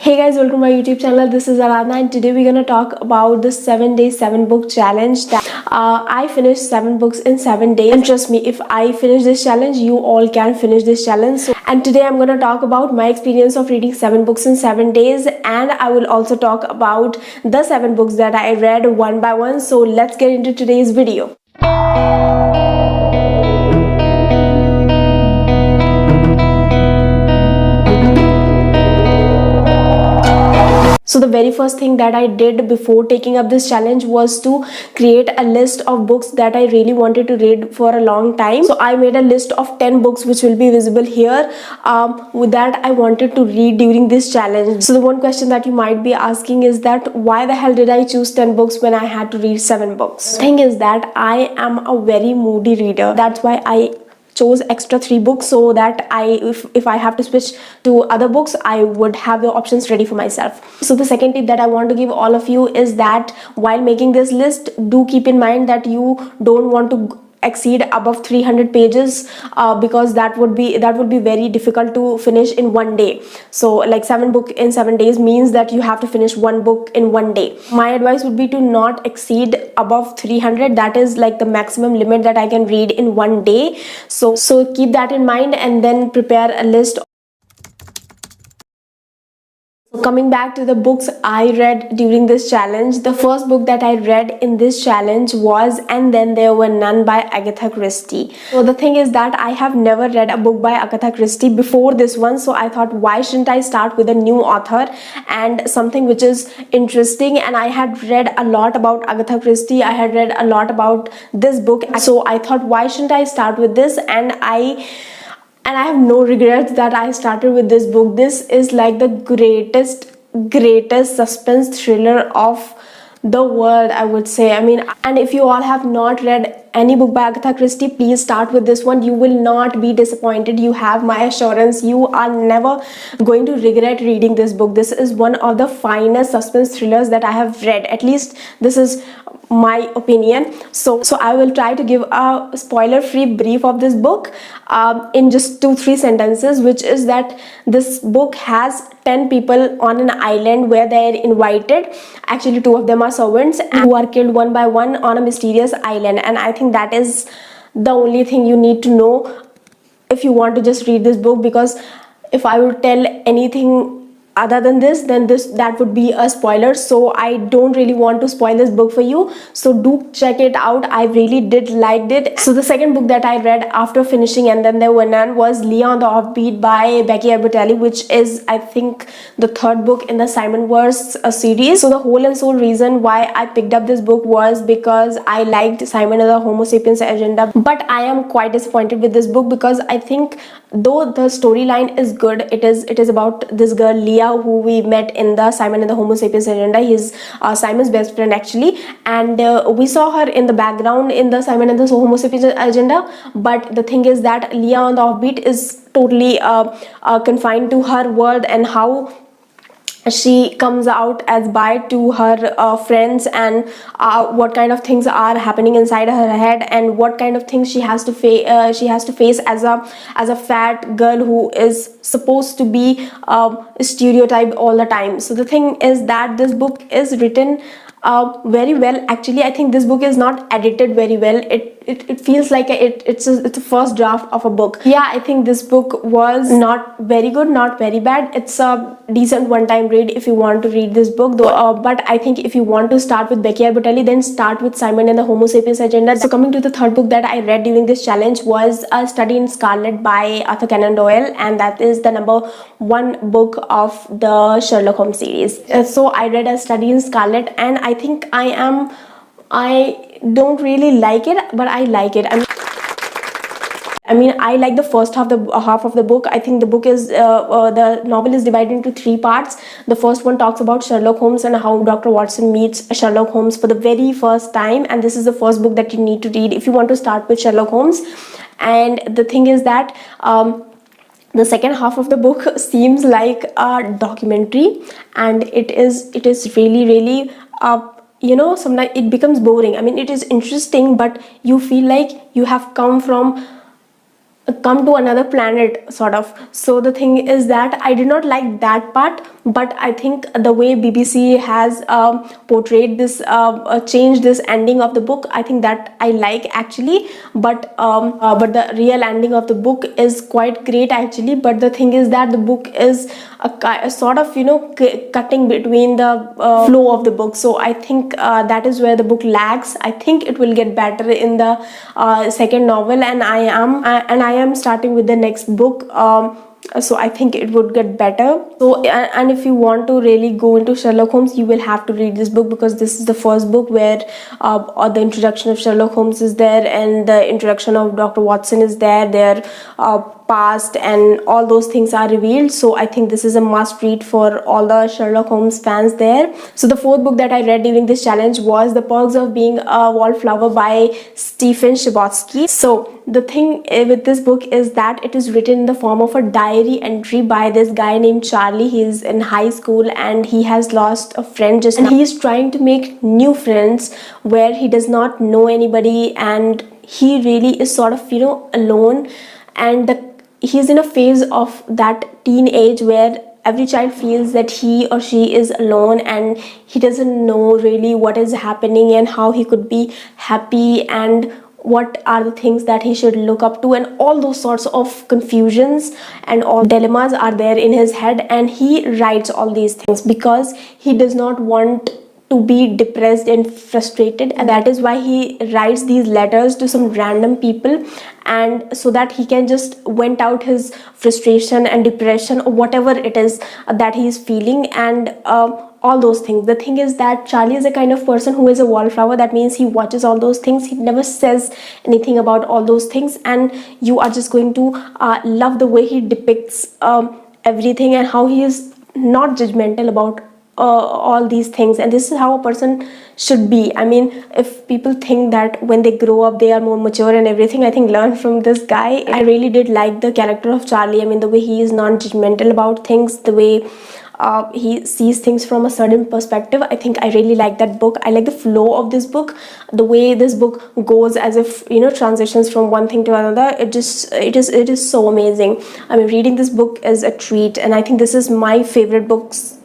Hey guys, welcome to my YouTube channel. This is Aradhana and today we're gonna talk about the 7-day 7-book challenge. That I finished 7 books in 7 days, and trust me, if I finish this challenge, you all can finish this challenge. And today I'm gonna talk about my experience of reading 7 books in 7 days, and I will also talk about the 7 books that I read one by one. So let's get into today's video. So the very first thing that I did before taking up this challenge was to create a list of books that I really wanted to read for a long time. So I made a list of 10 books which will be visible here with that I wanted to read during this challenge. So the one question that you might be asking is that why the hell did I choose 10 books when I had to read 7 books? The thing is that I am a very moody reader. That's why I chose extra 3 books so that if I have to switch to other books, I would have the options ready for myself. So the second tip that I want to give all of you is that while making this list, do keep in mind that you don't want to exceed above 300 pages because that would be very difficult to finish in one day. So like 7 books in 7 days means that you have to finish 1 book in 1 day. My advice would be to not exceed above 300. That is like the maximum limit that I can read in 1 day. So keep that in mind and then prepare a list. Coming back to the books I read during this challenge, the first book that I read in this challenge was And Then There Were None by Agatha Christie. So the thing is that I have never read a book by Agatha Christie before this one, so I thought why shouldn't I start with a new author and something which is interesting. And I had read a lot about Agatha Christie, I had read a lot about this book, so I thought why shouldn't I start with this, and I have no regrets that I started with this book. This is like the greatest suspense thriller of the world, I would say. I mean, and if you all have not read any book by Agatha Christie, please start with this one. You will not be disappointed. You have my assurance. You are never going to regret reading this book. This is one of the finest suspense thrillers that I have read. At least this is my opinion. So I will try to give a spoiler-free brief of this book in just 2-3 sentences, which is that this book has 10 people on an island where they are invited. Actually, 2 of them are servants and who are killed one by one on a mysterious island. And I think that is the only thing you need to know if you want to just read this book, because if I would tell anything other than this, then that would be a spoiler. So I don't really want to spoil this book for you, so do check it out. I really did liked it. So the second book that I read after finishing And Then There Were None was Leah on the Offbeat by Becky Albertalli, which is I think the 3rd book in the Simon Verse series. So the whole and sole reason why I picked up this book was because I liked Simon and the Homo Sapiens Agenda, but I am quite disappointed with this book because I think though the storyline is good, it is about this girl Leah who we met in the Simon and the Homo Sapiens Agenda. He's Simon's best friend actually, and we saw her in the background in the Simon and the Homo Sapiens Agenda. But the thing is that Leah on the Offbeat is totally confined to her world, and how she comes out as bi to her friends, and what kind of things are happening inside her head, and what kind of things she has to face as a fat girl who is supposed to be stereotyped all the time. So the thing is that this book is written very well. Actually, I think this book is not edited very well. It feels like it's a first draft of a book. Yeah, I think this book was not very good, not very bad. It's a decent one-time read if you want to read this book though. But I think if you want to start with Becky Albertalli, then start with Simon and the Homo Sapiens Agenda. So coming to the 3rd book that I read during this challenge was A Study in Scarlet by Arthur Conan Doyle, and that is the number 1 book of the Sherlock Holmes series. So I read A Study in Scarlet, and I think I don't really like it, but I like it. I mean, I like the first half of the book. I think the book is the novel is divided into 3 parts. The first one talks about Sherlock Holmes and how Dr. Watson meets Sherlock Holmes for the very first time, and this is the first book that you need to read if you want to start with Sherlock Holmes. And the thing is that the second half of the book seems like a documentary, and it is really sometimes it becomes boring. I mean, it is interesting, but you feel like you have come from come to another planet, sort of. So the thing is that I did not like that part, but I think the way BBC has portrayed this, changed this ending of the book, I think that I like actually. But the real ending of the book is quite great actually. But the thing is that the book is a sort of, cutting between the flow of the book. So I think that is where the book lags. I think it will get better in the second novel, and I am starting with the next book. So I think it would get better. So and if you want to really go into Sherlock Holmes, you will have to read this book, because this is the first book where the introduction of Sherlock Holmes is there, and the introduction of Dr. Watson is there. Their past and all those things are revealed. So I think this is a must read for all the Sherlock Holmes fans there. So the fourth book that I read during this challenge was The Perks of Being a Wallflower by Stephen Chbosky. So the thing with this book is that it is written in the form of a diary entry by this guy named Charlie. He is in high school and he has lost a friend just now. And he is trying to make new friends where he does not know anybody, and he really is sort of, alone. And he's in a phase of that teenage where every child feels that he or she is alone, and he doesn't know really what is happening and how he could be happy, and what are the things that he should look up to, and all those sorts of confusions and all dilemmas are there in his head. And he writes all these things because he does not want to be depressed and frustrated, and that is why he writes these letters to some random people, and so that he can just vent out his frustration and depression or whatever it is that he is feeling, and all those things. The thing is that Charlie is a kind of person who is a wallflower. That means he watches all those things, he never says anything about all those things, and you are just going to love the way he depicts everything, and how he is not judgmental about all these things. And this is how a person should be. I mean, if people think that when they grow up they are more mature and everything, I think learn from this guy. I really did like the character of Charlie. I mean, the way he is non-judgmental about things, the way he sees things from a certain perspective. I think I really like that book. I like the flow of this book, the way this book goes, as if, transitions from one thing to another. It is so amazing. I mean, reading this book is a treat, and I think this is my favorite books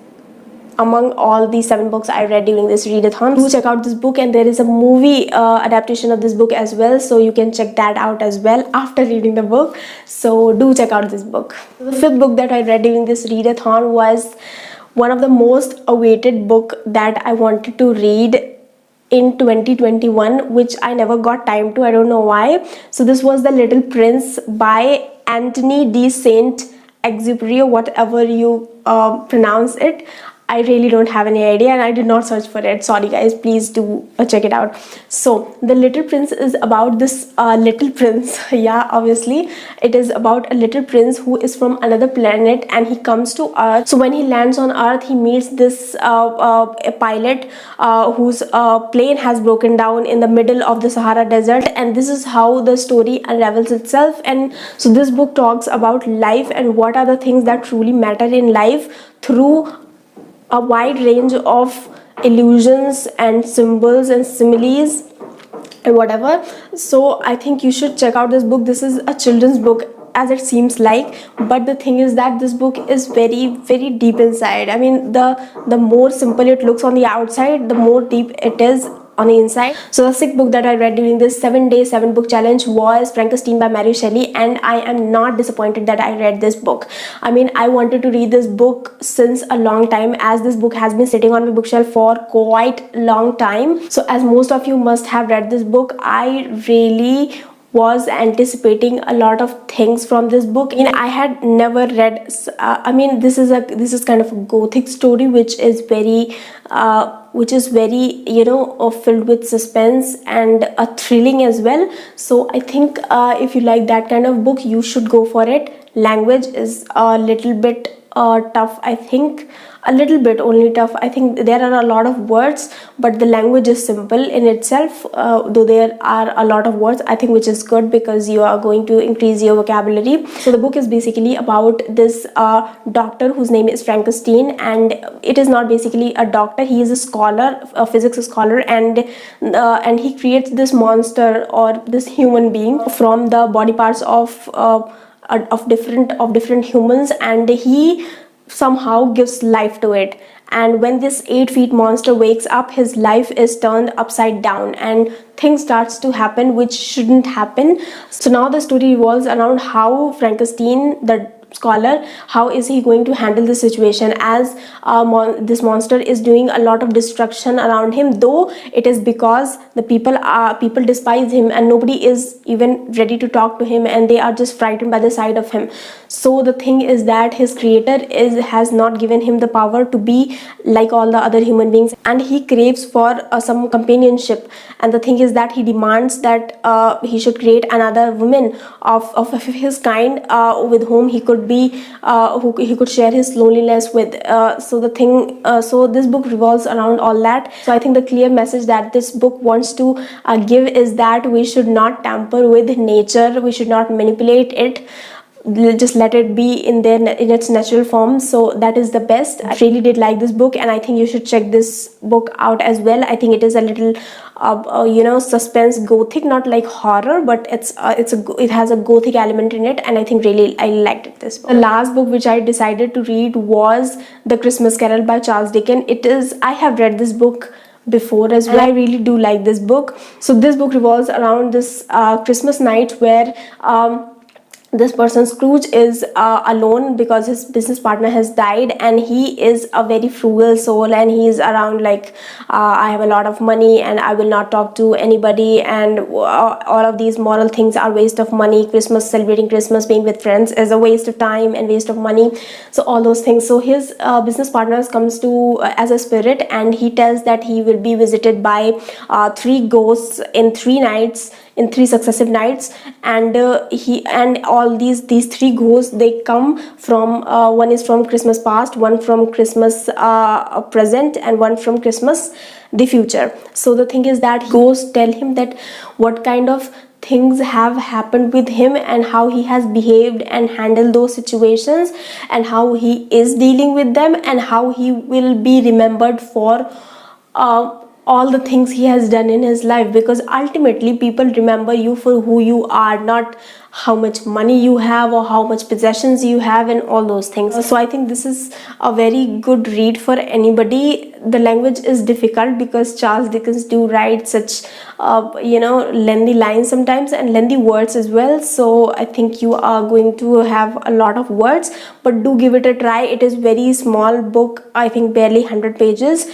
among all the 7 books I read during this readathon. Do check out this book, and there is a movie adaptation of this book as well, so you can check that out as well after reading the book. So do check out this book. The 5th book that I read during this readathon was one of the most awaited book that I wanted to read in 2021, which I never got time to. I don't know why. So this was The Little Prince by Anthony de Saint-Exupéry, whatever you pronounce it. I really don't have any idea, and I did not search for it. Sorry guys, please do check it out. So The Little Prince is about this little prince. Yeah, obviously it is about a little prince who is from another planet, and he comes to Earth. So when he lands on Earth, he meets this a pilot whose plane has broken down in the middle of the Sahara Desert, and this is how the story unravels itself. And so this book talks about life and what are the things that truly matter in life through a wide range of illusions and symbols and similes and whatever. So I think you should check out this book. This is a children's book, as it seems like, but the thing is that this book is very, very deep inside. I mean, the more simple it looks on the outside, the more deep it is on the inside. So the 6th book that I read during this 7-day 7-book challenge was Frankenstein by Mary Shelley, and I am not disappointed that I read this book. I mean, I wanted to read this book since a long time, as this book has been sitting on my bookshelf for quite long time. So as most of you must have read this book, I really was anticipating a lot of things from this book. And I had never read I mean, this is kind of a gothic story, which is very filled with suspense and thrilling as well. So I think if you like that kind of book, you should go for it. Language is a little bit tough, I think. A little bit only tough. I think there are a lot of words, but the language is simple in itself, though there are a lot of words, I think, which is good because you are going to increase your vocabulary. So the book is basically about this doctor whose name is Frankenstein, and it is not basically a doctor. He is a scholar, a physics scholar, and he creates this monster or this human being from the body parts of different humans, and he somehow gives life to it. And when this 8 feet monster wakes up, his life is turned upside down and things starts to happen which shouldn't happen. So now the story revolves around how Frankenstein, the scholar, how is he going to handle the situation, as this monster is doing a lot of destruction around him, though it is because the people despise him and nobody is even ready to talk to him, and they are just frightened by the sight of him. So the thing is that his creator has not given him the power to be like all the other human beings, and he craves for some companionship. And the thing is that he demands that he should create another woman of his kind, with whom he could be who he could share his loneliness with. So this book revolves around all that. So I think the clear message that this book wants to give is that we should not tamper with nature, we should not manipulate it, just let it be in its natural form. So that is the best. I really did like this book, and I think you should check this book out as well. I think it is a little suspense gothic, not like horror, but it has a gothic element in it, and I think really I liked it. This book. The last book which I decided to read was The Christmas Carol by Charles Dickens. I have read this book before as well. I really do like this book. So this book revolves around this Christmas night where this person Scrooge is alone because his business partner has died, and he is a very frugal soul, and he is around like I have a lot of money and I will not talk to anybody, and all of these moral things are waste of money. Christmas, celebrating Christmas, being with friends is a waste of time and waste of money, so all those things. So his business partner comes to as a spirit, and he tells that he will be visited by 3 ghosts in 3 successive nights, and all these 3 ghosts, they come from one is from Christmas past, one from Christmas present, and one from Christmas the future. So the thing is that ghosts tell him that what kind of things have happened with him and how he has behaved and handled those situations, and how he is dealing with them, and how he will be remembered for all the things he has done in his life. Because ultimately people remember you for who you are, not how much money you have or how much possessions you have and all those things. So I think this is a very good read for anybody. The language is difficult because Charles Dickens do write such lengthy lines sometimes, and lengthy words as well. So I think you are going to have a lot of words, but do give it a try. It is very small book, I think barely 100 pages,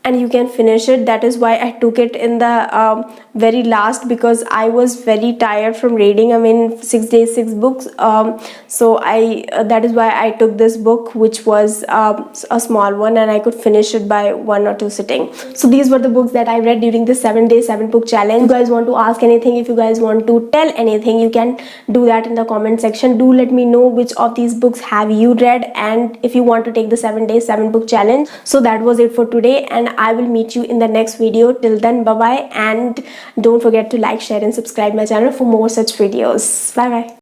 and you can finish it. That is why I took it in the very last, because I was very tired from reading. I mean, 6 days, 6 books. So that is why I took this book, which was a small one, and I could finish it by 1 or 2 sitting. So these were the books that I read during this 7-day 7-book challenge. If you guys want to ask anything, if you guys want to tell anything, you can do that in the comment section. Do let me know which of these books have you read, and if you want to take the 7-day 7-book challenge. So that was it for today, and I will meet you in the next video. Till then, bye bye, and don't forget to like, share and subscribe my channel for more such videos. Bye bye.